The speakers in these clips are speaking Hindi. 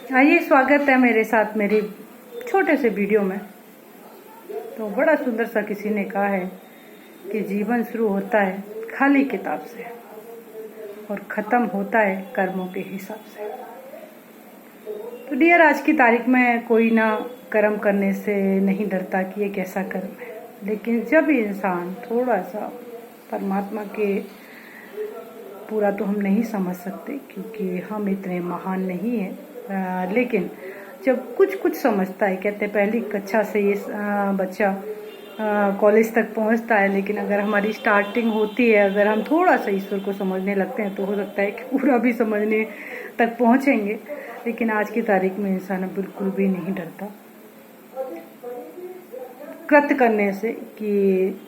आइए, स्वागत है मेरे साथ मेरी छोटे से वीडियो में। तो बड़ा सुंदर सा किसी ने कहा है कि जीवन शुरू होता है खाली किताब से और ख़त्म होता है कर्मों के हिसाब से। तो डियर, आज की तारीख में कोई ना कर्म करने से नहीं डरता कि ये कैसा कर्म है, लेकिन जब इंसान थोड़ा सा परमात्मा के पूरा तो हम नहीं समझ सकते क्योंकि हम इतने महान नहीं हैं, लेकिन जब कुछ कुछ समझता है, कहते हैं पहली कक्षा से ये बच्चा कॉलेज तक पहुंचता है, लेकिन अगर हमारी स्टार्टिंग होती है, अगर हम थोड़ा सा ईश्वर को समझने लगते हैं तो हो सकता है कि पूरा भी समझने तक पहुंचेंगे। लेकिन आज की तारीख में इंसान बिल्कुल भी नहीं डरता कृत्य करने से कि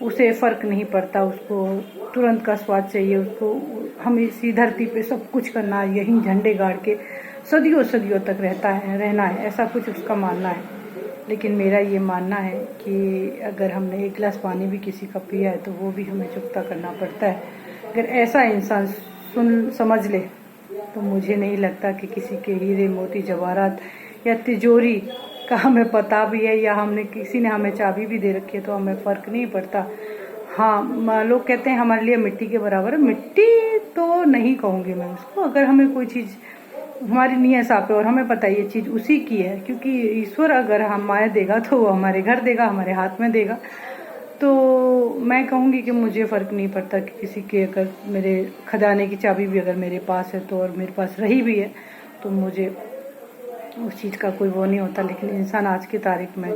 उसे फ़र्क नहीं पड़ता, उसको तुरंत का स्वाद चाहिए, उसको हम इसी धरती पे सब कुछ करना है, यहीं झंडे गाड़ के सदियों सदियों तक रहना है, ऐसा कुछ उसका मानना है। लेकिन मेरा ये मानना है कि अगर हमने एक गिलास पानी भी किसी का पिया है तो वो भी हमें चुकता करना पड़ता है। अगर ऐसा इंसान समझ ले तो मुझे नहीं लगता कि किसी के हीरे मोती जवाहरात या तिजोरी का हमें पता भी है या हमने किसी ने हमें चाबी भी दे रखी है तो हमें फ़र्क नहीं पड़ता। हाँ, लोग कहते हैं हमारे लिए मिट्टी के बराबर है। मिट्टी तो नहीं कहूँगी मैं उसको। अगर हमें कोई चीज़ हमारी नीयत साफ है और हमें पता है ये चीज़ उसी की है, क्योंकि ईश्वर अगर हमारे देगा तो वो हमारे घर देगा, हमारे हाथ में देगा। तो मैं कहूँगी कि मुझे फ़र्क नहीं पड़ता कि किसी के अगर मेरे खजाने की चाबी भी अगर मेरे पास है तो और मेरे पास रही भी है तो मुझे उस चीज़ का कोई वो नहीं होता। लेकिन इंसान आज की तारीख में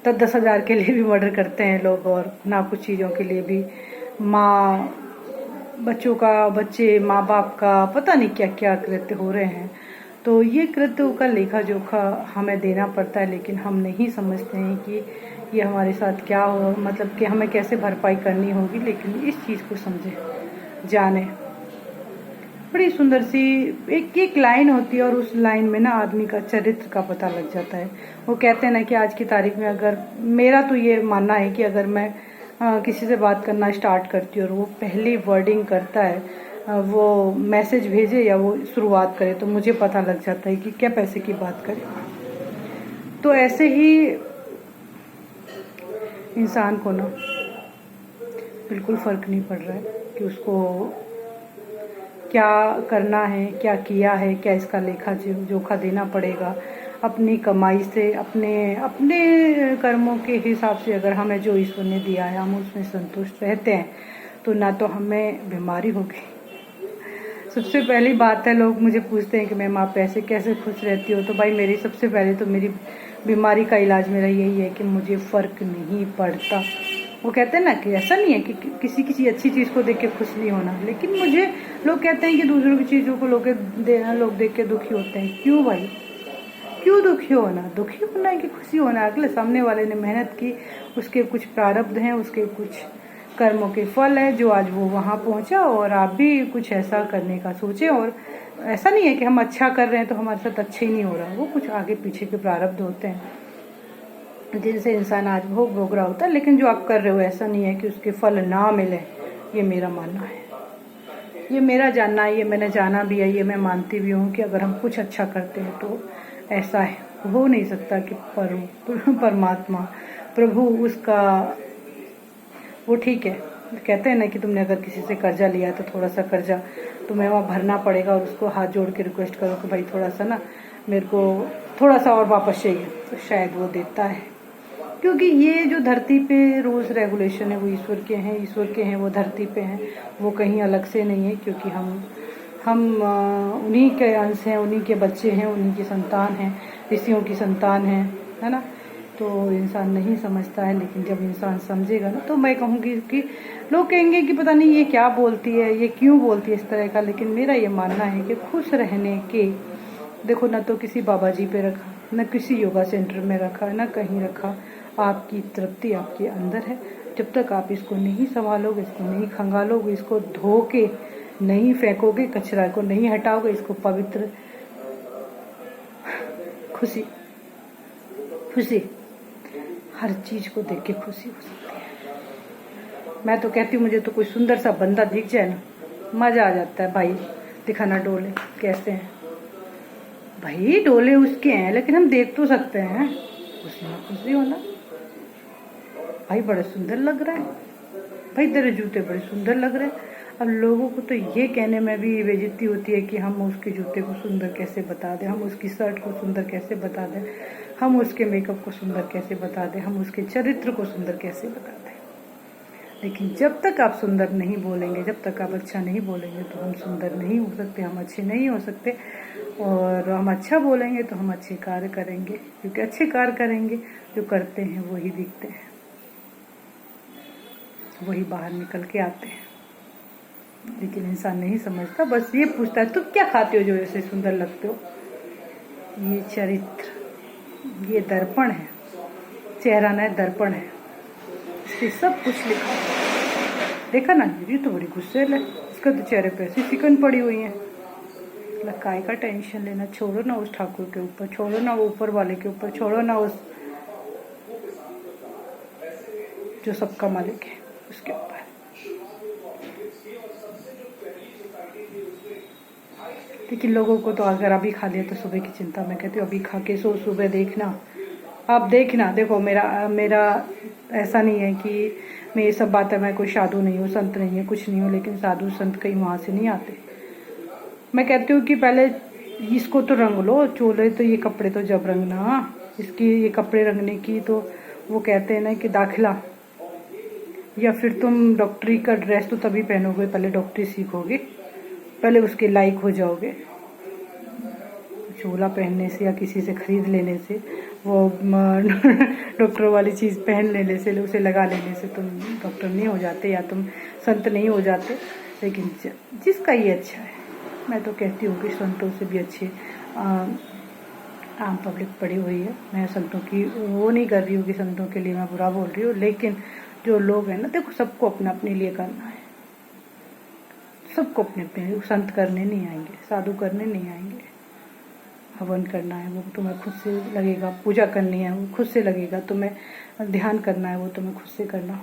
10-10 हज़ार के लिए भी मर्डर करते हैं लोग, और ना कुछ चीज़ों के लिए भी बच्चे माँ बाप का पता नहीं क्या क्या कृत्य हो रहे हैं। तो ये कृत्यों का लेखा जोखा हमें देना पड़ता है, लेकिन हम नहीं समझते हैं कि ये हमारे साथ क्या हो, मतलब कि हमें कैसे भरपाई करनी होगी। लेकिन इस चीज़ को समझे जाने। बड़ी सुंदर सी एक लाइन होती है और उस लाइन में ना आदमी का चरित्र का पता लग जाता है। वो कहते हैं ना कि आज की तारीख में, अगर मेरा तो ये मानना है कि अगर मैं किसी से बात करना स्टार्ट करती हूँ और वो पहली वर्डिंग करता है, वो मैसेज भेजे या वो शुरुआत करे, तो मुझे पता लग जाता है कि क्या पैसे की बात करे। तो ऐसे ही इंसान को ना बिल्कुल फ़र्क नहीं पड़ रहा है कि उसको क्या करना है, क्या किया है, क्या इसका लेखा जोखा देना पड़ेगा। अपनी कमाई से, अपने कर्मों के हिसाब से अगर हमें जो ईश्वर ने दिया है हम उसमें संतुष्ट रहते हैं तो ना तो हमें बीमारी होगी। सबसे पहली बात है, लोग मुझे पूछते हैं कि मैम आप पैसे कैसे खुश रहती हो, तो भाई मेरी सबसे पहले तो मेरी बीमारी का इलाज मेरा यही है कि मुझे फ़र्क नहीं पड़ता। वो कहते हैं ना कि ऐसा नहीं है कि किसी अच्छी चीज़ को देख के खुश नहीं होना, लेकिन मुझे लोग कहते हैं कि दूसरों की चीज़ों को लोग देख के दुखी होते हैं। क्यों भाई, क्यों दुखी होना? दुखी होना है कि खुशी होना? अगले सामने वाले ने मेहनत की, उसके कुछ प्रारब्ध हैं, उसके कुछ कर्मों के फल है जो आज वो वहाँ पहुँचा, और आप भी कुछ ऐसा करने का सोचें। और ऐसा नहीं है कि हम अच्छा कर रहे हैं तो हमारे साथ अच्छा ही नहीं हो रहा, वो कुछ आगे पीछे के प्रारब्ध होते हैं जिनसे इंसान आज भोग रहा होता है। लेकिन जो आप कर रहे हो ऐसा नहीं है कि उसके फल ना मिले, ये मेरा मानना है, ये मेरा जानना है, ये मैंने जाना भी है, ये मैं मानती भी हूँ कि अगर हम कुछ अच्छा करते हैं तो ऐसा है, हो नहीं सकता कि परमात्मा प्रभु उसका वो ठीक है। कहते हैं ना कि तुमने अगर किसी से कर्जा लिया है तो थोड़ा सा कर्जा तुम्हें वहाँ भरना पड़ेगा और उसको हाथ जोड़ के रिक्वेस्ट करो कि भाई थोड़ा सा ना मेरे को थोड़ा सा और वापस चाहिए, तो शायद वो देता है। क्योंकि ये जो धरती पे रूल्स रेगुलेशन है वो ईश्वर के हैं, वो धरती पे हैं, वो कहीं अलग से नहीं है। क्योंकि हम उन्हीं के अंश हैं, उन्हीं के बच्चे हैं, उन्हीं की संतान हैं, ऋषियों की संतान है ना। तो इंसान नहीं समझता है, लेकिन जब इंसान समझेगा ना तो मैं कहूँगी कि लोग कहेंगे कि पता नहीं ये क्या बोलती है, ये क्यों बोलती है इस तरह का। लेकिन मेरा ये मानना है कि खुश रहने के, देखो ना तो किसी बाबा जी पे रखा, ना किसी योगा सेंटर में रखा, ना कहीं रखा, आपकी तृप्ति आपके अंदर है। जब तक आप इसको नहीं संभालोगे, इसको नहीं खंगालोगे, इसको धो के नहीं फेंकोगे, कचरा को नहीं हटाओगे, इसको पवित्र खुशी हर चीज़ को देख के खुशी हो सकती है। मैं तो कहती हूँ मुझे तो कोई सुंदर सा बंदा दिख जाए ना, मज़ा आ जाता है भाई, दिखाना डोले कैसे हैं। भाई डोले उसके हैं लेकिन हम देख तो सकते हैं, खुशी हो ना। भाई बड़ा सुंदर लग रहा है, भाई तेरे जूते बड़े सुंदर लग रहे हैं। अब लोगों को तो ये कहने में भी बेइज्जती होती है कि हम उसके जूते को सुंदर कैसे बता दें, हम उसकी शर्ट को सुंदर कैसे बता दें, हम उसके मेकअप को सुंदर कैसे बता दें, हम उसके चरित्र को सुंदर कैसे बता दें। लेकिन जब तक आप सुंदर नहीं बोलेंगे, जब तक आप अच्छा नहीं बोलेंगे तो हम सुंदर नहीं हो सकते, हम अच्छे नहीं हो सकते। और हम अच्छा बोलेंगे तो हम अच्छे कार्य करेंगे, क्योंकि अच्छे कार्य करेंगे जो करते हैं वही दिखते हैं, वही बाहर निकल के आते हैं। लेकिन इंसान नहीं समझता, बस ये पूछता है तुम क्या खाते हो जो ऐसे सुंदर लगते हो। ये चरित्र, ये दर्पण है, चेहरा ना दर्पण है, इससे सब कुछ लिखा। देखा ना, ये तो बड़ी गुस्सेल है, इसका तो चेहरे पे ऐसी सिकन पड़ी हुई है। काय का टेंशन लेना, छोड़ो ना उस ठाकुर के ऊपर, छोड़ो ना वो ऊपर वाले के ऊपर, छोड़ो ना उस जो सबका मालिक है उसके ऊपर। लेकिन लोगों को तो अगर अभी खा लिया तो सुबह की चिंता। मैं कहती हूँ अभी खा के सो, सुबह देखना, आप देखना। देखो मेरा ऐसा नहीं है कि मैं ये सब बातें, मैं कोई साधु नहीं हूँ, संत नहीं है, कुछ नहीं हूँ, लेकिन साधु संत कहीं वहाँ से नहीं आते। मैं कहती हूँ कि पहले इसको तो रंग लो, चोले तो ये कपड़े तो जब रंगना, इसकी ये कपड़े रंगने की तो वो कहते हैं ना कि दाखिला, या फिर तुम डॉक्टरी का ड्रेस तो तभी पहनोगे, पहले डॉक्टरी सीखोगे, पहले उसके लायक हो जाओगे। चोला पहनने से या किसी से खरीद लेने से, वो डॉक्टर वाली चीज़ पहन लेने से, उसे लगा लेने से तुम डॉक्टर नहीं हो जाते या तुम संत नहीं हो जाते। लेकिन जिसका ये अच्छा है, मैं तो कहती हूँ कि संतों से भी अच्छे आम पब्लिक पड़ी हुई है। मैं संतों की वो नहीं कर रही हूँ कि संतों के लिए मैं बुरा बोल रही हूँ, लेकिन जो लोग हैं ना, देखो सबको अपना अपने लिए करना है, सबको अपने अपने, संत करने नहीं आएंगे, साधु करने नहीं आएंगे। हवन करना है वो तुम्हें खुद से लगेगा, पूजा करनी है वो खुद से लगेगा, तुम्हें ध्यान करना है वो तुम्हें खुद से करना।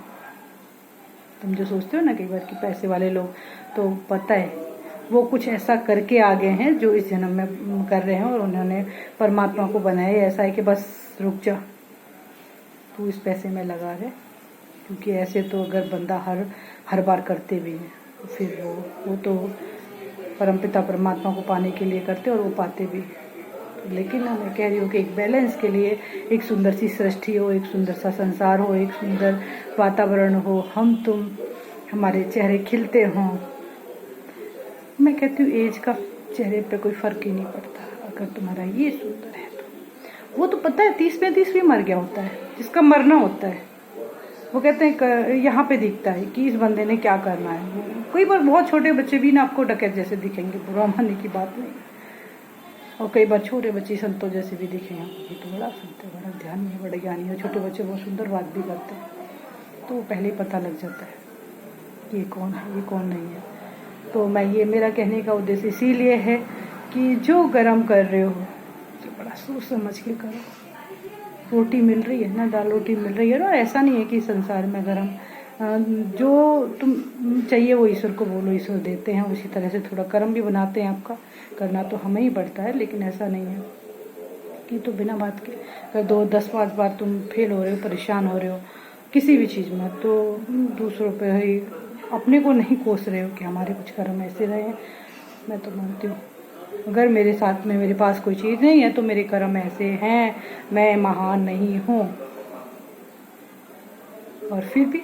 तुम जो सोचते हो ना कई बार कि पैसे वाले लोग, तो पता है वो कुछ ऐसा करके आ गए हैं जो इस जन्म में कर रहे हैं, और उन्होंने परमात्मा को बनाया ऐसा है कि बस रुक जा, तू इस पैसे में लगा रहे। क्योंकि ऐसे तो अगर बंदा हर बार करते भी हैं, फिर वो तो परमपिता परमात्मा को पाने के लिए करते और वो पाते भी। लेकिन मैं कह रही हूँ कि एक बैलेंस के लिए एक सुंदर सी सृष्टि हो, एक सुंदर सा संसार हो, एक सुंदर वातावरण हो, हम तुम, हमारे चेहरे खिलते हों। मैं कहती हूँ एज का चेहरे पे कोई फर्क ही नहीं पड़ता। अगर तुम्हारा ये सुंदर है तो वो तो पता है 30-35 भी मर गया होता है, जिसका मरना होता है वो कहते हैं यहाँ पे दिखता है कि इस बंदे ने क्या करना है। कई बार बहुत छोटे बच्चे भी ना आपको डकैत जैसे दिखेंगे, बुरा मानने की बात नहीं, और कई बार छोटे बच्चे संतों जैसे भी दिखेंगे, ये तो बड़ा संत है, बड़ा ध्यान है, बड़े ज्ञानी है। छोटे बच्चे बहुत सुंदर बात भी करते हैं, तो वो पहले ही पता लग जाता है ये कौन है, ये कौन नहीं है। तो मैं ये, मेरा कहने का उद्देश्य इसीलिए है कि जो कर्म कर रहे हो तो बड़ा सोच समझ के करो। रोटी मिल रही है ना, दाल रोटी मिल रही है ना, ऐसा नहीं है कि संसार में अगर हम जो तुम चाहिए वो ईश्वर को बोलो, ईश्वर देते हैं। उसी तरह से थोड़ा कर्म भी बनाते हैं, आपका करना तो हमें ही पड़ता है, लेकिन ऐसा नहीं है कि तो बिना बात के अगर 2-10-5 बार तुम फेल हो रहे हो, परेशान हो रहे हो किसी भी चीज़ में, तो दूसरों पे ही अपने को नहीं कोस रहे हो कि हमारे कुछ कर्म ऐसे रहे हैं। मैं तो मानती हूँ अगर मेरे साथ में मेरे पास कोई चीज़ नहीं है तो मेरे कर्म ऐसे हैं, मैं महान नहीं हूँ, और फिर भी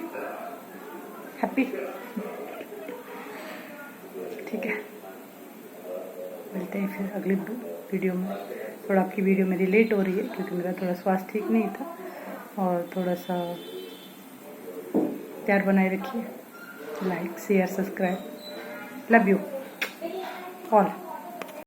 हैप्पी। ठीक है, मिलते हैं फिर अगली वीडियो में। थोड़ा आपकी वीडियो मेरी लेट हो रही है क्योंकि मेरा थोड़ा स्वास्थ्य ठीक नहीं था, और थोड़ा सा प्यार बनाए रखिए, like share subscribe, love you all.